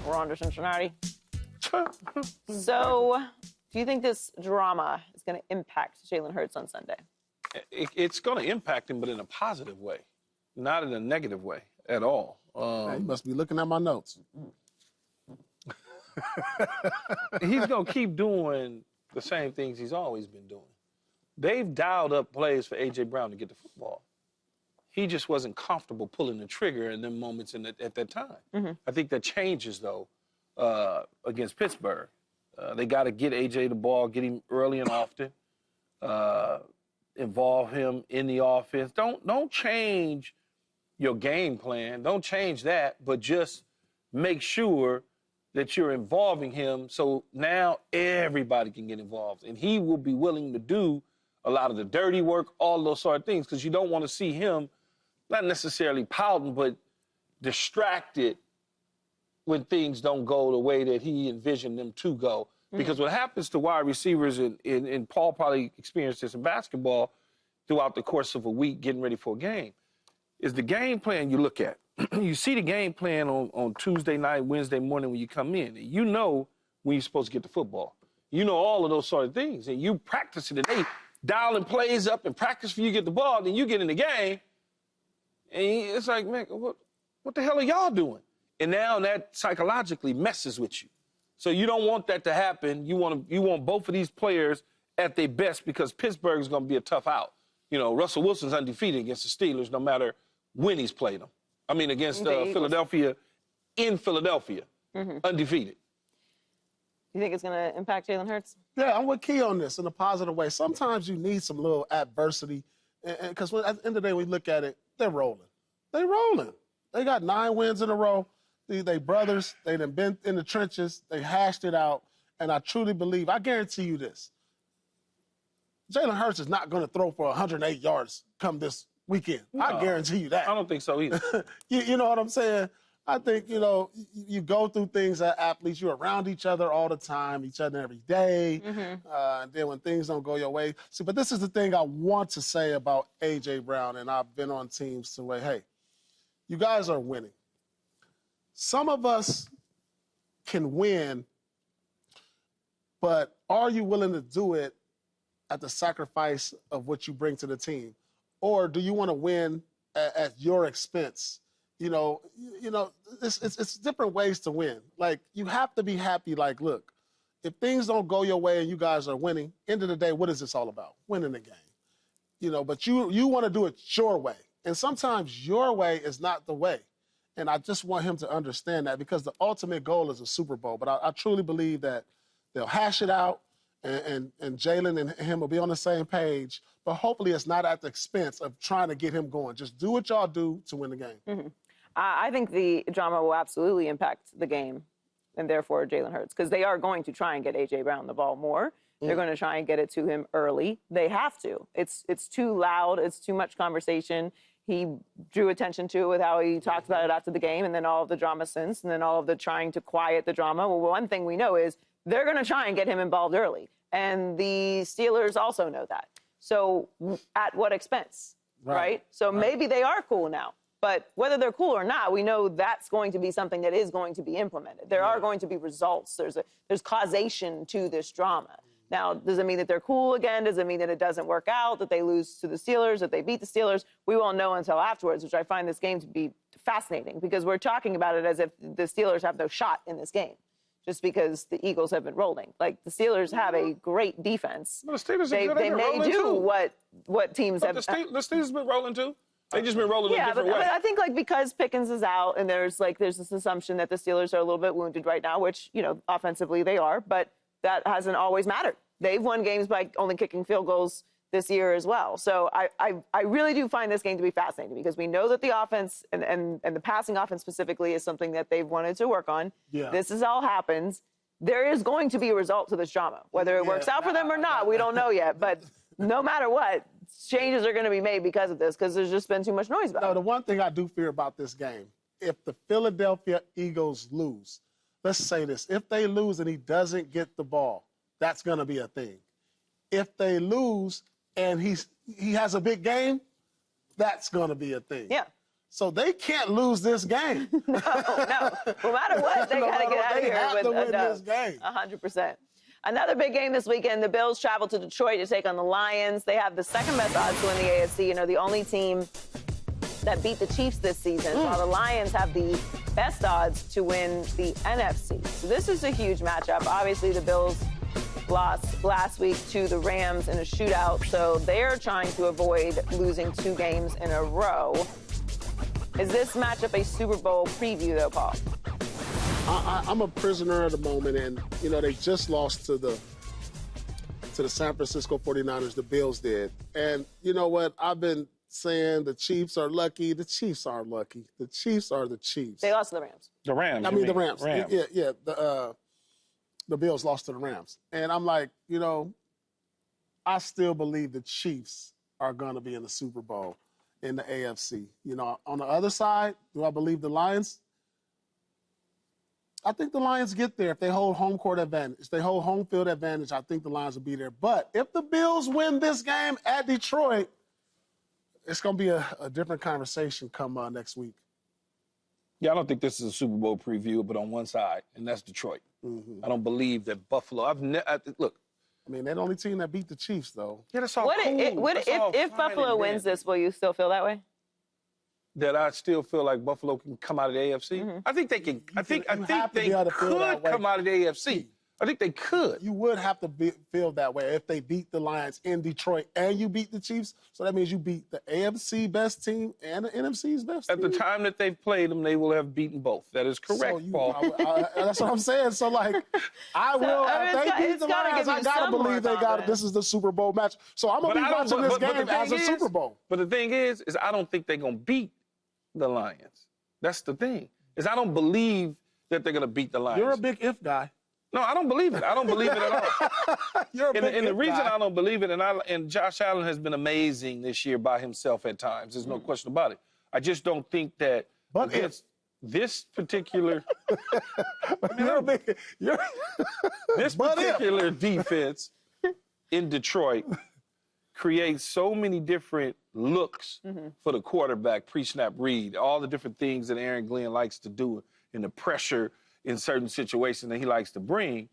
We're on to Cincinnati. So, do you think this drama is going to impact Jalen Hurts on Sunday? It's going to impact him, but in a positive way, not in a negative way at all. You must be looking at my notes. He's going to keep doing the same things he's always been doing. They've dialed up plays for A.J. Brown to get the football. He just wasn't comfortable pulling the trigger in them moments at that time. Mm-hmm. I think that changes, though, against Pittsburgh. They got to get A.J. the ball, get him early and often, involve him in the offense. Don't change your game plan. Don't change that, but just make sure that you're involving him so now everybody can get involved. And he will be willing to do a lot of the dirty work, all those sort of things, because you don't want to see him not necessarily pouting, but distracted when things don't go the way that he envisioned them to go. Mm-hmm. Because what happens to wide receivers, and Paul probably experienced this in basketball throughout the course of a week getting ready for a game, is the game plan you look at. You see the game plan on Tuesday night, Wednesday morning when you come in. And you know when you're supposed to get the football. You know all of those sort of things. And you practice it, and they dialing plays up and practice for you to get the ball. Then you get in the game, and it's like, man, what the hell are y'all doing? And now that psychologically messes with you. So you don't want that to happen. You want both of these players at their best because Pittsburgh is going to be a tough out. You know, Russell Wilson's undefeated against the Steelers no matter when he's played them. I mean, against Philadelphia, in Philadelphia, undefeated. You think it's going to impact Jalen Hurts? Yeah, I'm with Key on this in a positive way. Sometimes you need some little adversity, because at the end of the day, we look at it, they're rolling. They're rolling. They got 9 wins in a row. They brothers. They done been in the trenches. They hashed it out. And I truly believe, I guarantee you this, Jalen Hurts is not going to throw for 108 yards come this weekend. No, I guarantee you that. I don't think so either. you know what I'm saying? I think, you go through things as athletes. You're around each other all the time, each other every day. And then when things don't go your way. See, but this is the thing I want to say about A.J. Brown, and I've been on teams to where, hey, you guys are winning. Some of us can win, but are you willing to do it at the sacrifice of what you bring to the team? Or do you want to win at your expense? It's different ways to win. Like, you have to be happy. Like, look, if things don't go your way and you guys are winning, end of the day, what is this all about? Winning the game. But you want to do it your way. And sometimes your way is not the way. And I just want him to understand that, because the ultimate goal is a Super Bowl. But I truly believe that they'll hash it out, and Jalen and him will be on the same page. But hopefully it's not at the expense of trying to get him going. Just do what y'all do to win the game. I think the drama will absolutely impact the game, and therefore Jalen Hurts, because they are going to try and get A.J. Brown the ball more. They're going to try and get it to him early. They have to. It's too loud. It's too much conversation. He drew attention to it with how he talked about it after the game, and then all of the drama since, and then all of the trying to quiet the drama. Well, one thing we know is they're going to try and get him involved early, and the Steelers also know that. So at what expense, right? So maybe they are cool now, but whether they're cool or not, we know that's going to be something that is going to be implemented. There are going to be results. There's causation to this drama. Now, does it mean that they're cool again? Does it mean that it doesn't work out, that they lose to the Steelers, that they beat the Steelers? We won't know until afterwards, which I find this game to be fascinating, because we're talking about it as if the Steelers have no shot in this game, just because the Eagles have been rolling. Like, the Steelers have a great defense. Well, the Steelers they may do what teams have. The Steelers have been rolling too. They just been rolling in a different way. But I think, because Pickens is out, and there's this assumption that the Steelers are a little bit wounded right now, which, offensively they are, but that hasn't always mattered. They've won games by only kicking field goals this year as well. So I really do find this game to be fascinating, because we know that the offense and the passing offense specifically is something that they've wanted to work on. Yeah. This is all happens. There is going to be a result to this drama. Whether it works out for them or not, we don't know yet. But no matter what, changes are going to be made because of this, because there's just been too much noise about it. The one thing I do fear about this game, if the Philadelphia Eagles lose, let's say this, if they lose and he doesn't get the ball, that's going to be a thing. If they lose and he has a big game, that's going to be a thing. Yeah. So they can't lose this game. No. No matter what, they got to get out of here with win a dub. this game. 100%. Another big game this weekend. The Bills travel to Detroit to take on the Lions. They have the second best odds to win the AFC. You know, the only team that beat the Chiefs this season, while the Lions have the best odds to win the NFC. So this is a huge matchup. Obviously, the Bills lost last week to the Rams in a shootout, so they're trying to avoid losing 2 games in a row. Is this matchup a Super Bowl preview, though, Paul? I'm a prisoner at the moment, and, you know, they just lost to the San Francisco 49ers, the Bills did. And you know what? I've been saying the Chiefs are lucky. The Chiefs are lucky. The Chiefs are the Chiefs. They lost to the Rams. The Rams. I mean, the Rams. Rams. Yeah. The Bills lost to the Rams. And I'm like, you know, I still believe the Chiefs are going to be in the Super Bowl in the AFC. You know, on the other side, do I believe the Lions? I think the Lions get there if they hold home court advantage. If they hold home field advantage, I think the Lions will be there. But if the Bills win this game at Detroit, it's going to be a different conversation come next week. Yeah, I don't think this is a Super Bowl preview, but on one side, and that's Detroit. Mm-hmm. I don't believe that Buffalo. Look. I mean, they're the only team that beat the Chiefs, though. Yeah, that's all cool. If Buffalo wins this, will you still feel that way? That I still feel like Buffalo can come out of the AFC. Mm-hmm. I think they can. I think they could come out of the AFC. I think they could. You would have to feel that way if they beat the Lions in Detroit and you beat the Chiefs. So that means you beat the AFC best team and the NFC's best team. At the time that they've played them, they will have beaten both. That is correct, Paul. That's what I'm saying. So, like, if they beat the Lions, I got to believe this is the Super Bowl match. So I'm going to be watching this game as a Super Bowl. But the thing is I don't think they're going to beat the Lions. That's the thing, is I don't believe that they're going to beat the Lions. You're a big if guy. No, I don't believe it. I don't believe it at all. You're a big and the reason guy. I don't believe it, and Josh Allen has been amazing this year by himself at times. There's no question about it. I just don't think that against this particular this particular defense in Detroit creates so many different looks for the quarterback, pre-snap read, all the different things that Aaron Glenn likes to do, and the pressure in certain situations that he likes to bring.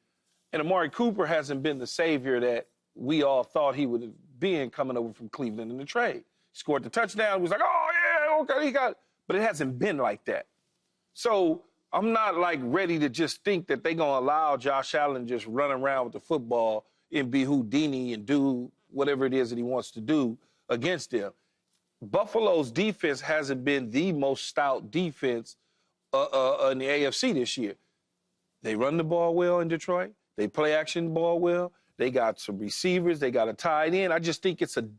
And Amari Cooper hasn't been the savior that we all thought he would have been coming over from Cleveland in the trade. He scored the touchdown. It was like, oh, yeah, okay, he got it. But it hasn't been like that. So I'm not, like, ready to just think that they're going to allow Josh Allen just run around with the football and be Houdini and do whatever it is that he wants to do against them. Buffalo's defense hasn't been the most stout defense in the AFC this year. They run the ball well in Detroit. They play action ball well. They got some receivers. They got a tight end. I just think it's going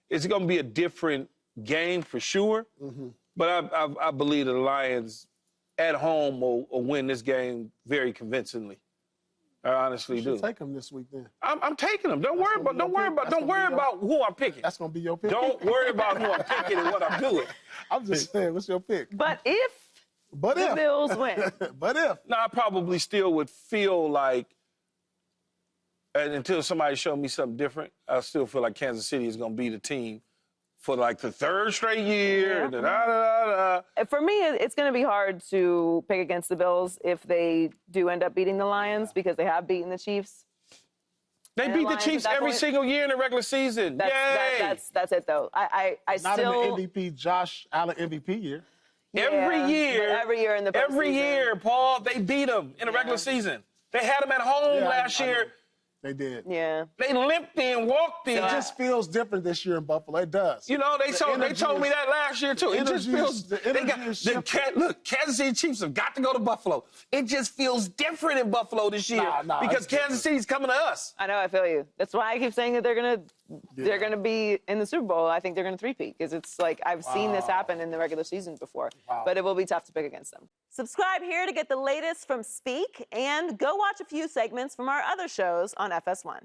to be a different game for sure. Mm-hmm. But I believe the Lions at home will win this game very convincingly. I honestly do. Take them this week then. I'm taking them. Don't worry about who I'm picking. That's going to be your pick. Don't worry about who I'm picking and what I'm doing. I'm just saying, what's your pick? But if the Bills win. No, I probably still would feel like, and until somebody showed me something different, I still feel like Kansas City is going to be the team for like the third straight year. Yeah. For me, it's going to be hard to pick against the Bills if they do end up beating the Lions because they have beaten the Chiefs. They beat the Chiefs every single year in the regular season. That's it, though. I Not still... in the MVP, Josh Allen MVP year. Every year in the postseason. Every year, Paul, they beat them in the regular season. They had them at home last year. They did. Yeah. They limped in, walked in. It just feels different this year in Buffalo. It does. You know, they told me that last year, too. It just feels... Look, Kansas City Chiefs have got to go to Buffalo. It just feels different in Buffalo this year because Kansas City's coming to us. I know, I feel you. That's why I keep saying that they're gonna be in the Super Bowl. I think they're gonna three-peat because it's like I've seen this happen in the regular season before. But it will be tough to pick against them. Subscribe here to get the latest from Speak and go watch a few segments from our other shows on FS1.